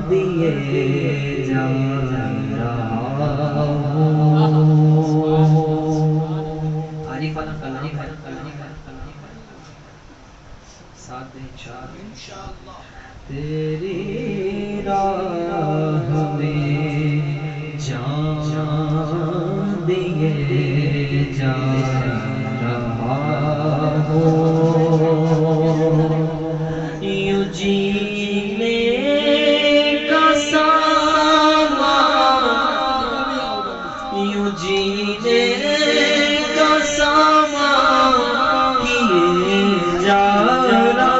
دیے جا رہا ہوں۔ آج فلم کلام ہے، ساتھ دیں انشاءاللہ۔ تیری راہ میں جان دیے جا رہا ہوں، یوں جینے کا سامان، یوں جینے کا سامان کیے جا رہا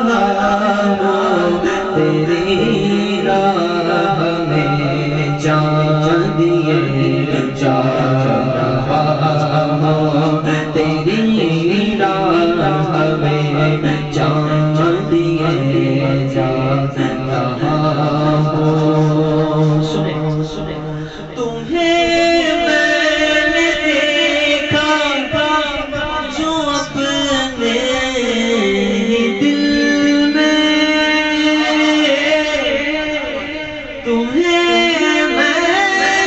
ہوں، تیری راہ میں جان دیے جا رہا ہوں، تیری راہ میں جان دیے جا رہا ہوں۔ سنیں تمہیں میں نے دیکھا جو اپنے دل میں، تمہیں میں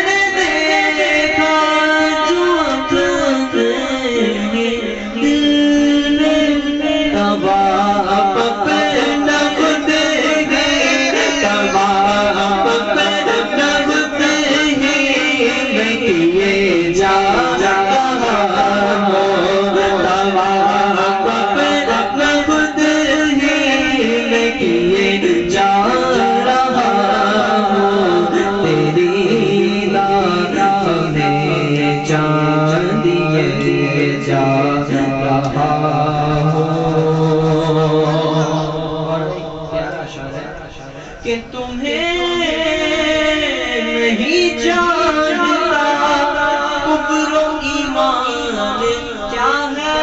نے دیکھا جو اپنے دل میں، طواف پہ نبتے ہی، طواف پہ نبتے ہی میں کیے جا رہا ہوں، طواف پہ نبتے ہی میں کیے جا رہا ہوں، تیری راہ میں جان دیے جا رہا ہوں۔ کہ تمہیں نہیں جانتا کفر و ایمان کیا ہے۔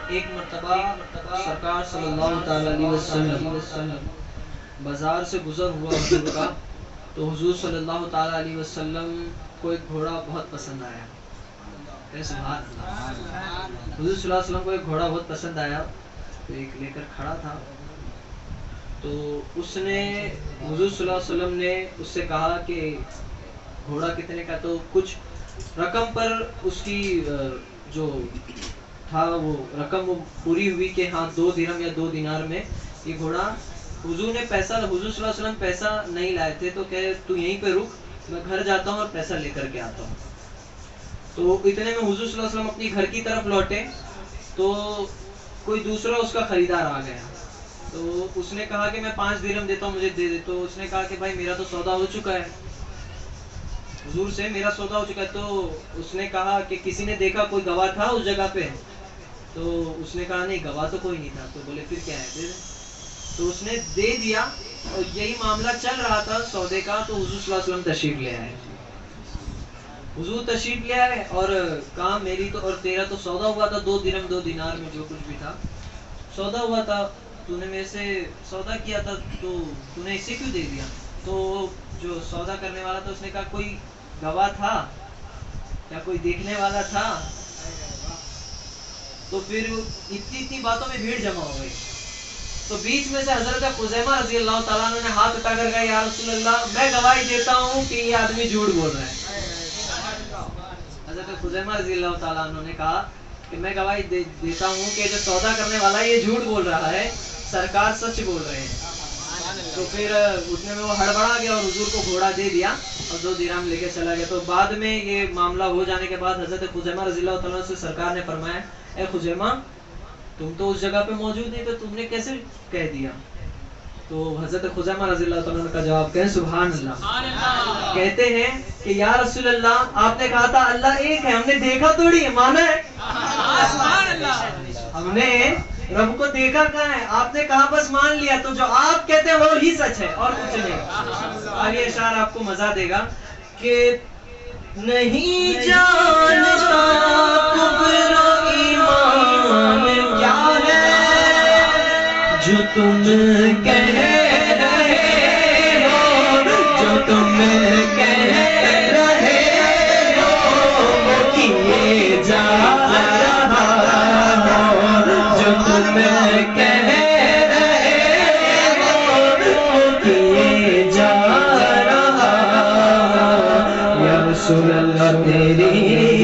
ایک مرتبہ سرکار صلی اللہ تعالی علیہ وسلم بازار سے گزر ہوا حضور کا، تو حضور صلی اللہ تعالی علیہ وسلم کو ایک گھوڑا بہت پسند آیا۔ سبحان اللہ، حضور صلی اللہ علیہ وسلم کو ایک گھوڑا بہت پسند آیا، تو ایک لے کر کھڑا تھا، تو اس نے حضور صلی اللہ علیہ وسلم نے اس سے کہا کہ گھوڑا کتنے کا، تو کچھ رقم پر اس کی جو تھا وہ رقم وہ پوری ہوئی کہ ہاں 2 درہم یا 2 دینار میں یہ گھوڑا۔ حضور صلی اللہ علیہ وسلم پیسہ نہیں لائے تھے، تو کہ تو یہیں پہ رک، میں گھر جاتا ہوں اور پیسہ لے کر کے آتا ہوں۔ تو اتنے میں حضور صلی اللہ علیہ وسلم اپنی گھر کی طرف لوٹے، تو کوئی دوسرا اس کا خریدار آ گیا، تو اس نے کہا کہ میں 5 درہم دیتا ہوں، مجھے دے دے۔ تو اس نے کہا کہ بھائی میرا تو سودا ہو چکا ہے، حضور سے میرا سودا ہو چکا ہے۔ تو اس نے کہا کہ کسی نے دیکھا، کوئی گواہ تھا اس جگہ پہ؟ تو اس نے کہا نہیں، گواہ تو کوئی نہیں تھا۔ تو بولے پھر کیا ہے، دے دے۔ تو اس نے دے دیا، اور یہی معاملہ چل رہا تھا سودے کا، تو حضور صلی اللہ علیہ وسلم تشریف لے آئے۔ حضور تشریف لے آئے اور کہا میری تو اور تیرا تو سودا ہوا تھا 2 درہم 2 دینار میں، جو کچھ بھی تھا سودا ہوا تھا، تو نے میرے سے سودا کیا تھا، تو نے اسے کیوں دے دیا؟ تو جو سودا کرنے والا تھا اس نے کہا کوئی گواہ تھا یا کوئی دیکھنے والا تھا؟ تو پھر اتنی باتوں میں بھیڑ جمع ہو گئی، تو بیچ میں سے حضرت خزیمہ رضی اللہ تعالیٰ عنہ نے ہاتھ اٹھا کر کہا یا رسول اللہ میں گواہی دیتا ہوں کہ یہ آدمی جھوٹ بول رہا ہے۔ حضرت خزیمہ رضی اللہ تعالیٰ عنہ نے کہا کہ میں گواہی دیتا ہوں کہ جو سودا کرنے والا ہے یہ جھوٹ بول رہا ہے، سرکار سچ بول رہے ہیں۔ تو پھر اتنے میں وہ ہڑبڑا گیا اور حضور کو گھوڑا دے دیا اور 2 درہم لے کے چلا گیا۔ تو بعد میں یہ معاملہ ہو جانے کے بعد حضرت خزیمہ رضی اللہ تعالیٰ سے سرکار نے فرمایا اے خزیمہ تم تو اس جگہ پہ موجود نہیں تو تم نے کیسے کہہ دیا؟ تو حضرت خزیمہ رضی اللہ تعالیٰ کا جواب کہیں سبحان اللہ، کہتے ہیں کہ یا رسول اللہ آپ نے کہا تھا اللہ ایک ہے، ہم نے دیکھا تھوڑی ہے، مانا ہے، ہم نے رب کو دیکھا کہاں ہے، آپ نے کہا بس مان لیا، تو جو آپ کہتے ہیں وہ ہی سچ ہے اور کچھ نہیں۔ آگے اشعار آپ کو مزہ دے گا کہ نہیں جانتا کفر و ایمان کیا ہے جو تم کہہ رہے ہو، جو تم کہہ رہے ہو وہ کیے جا رہا ہو، جو تم کہہ رہے ہو رسول اللہ تیری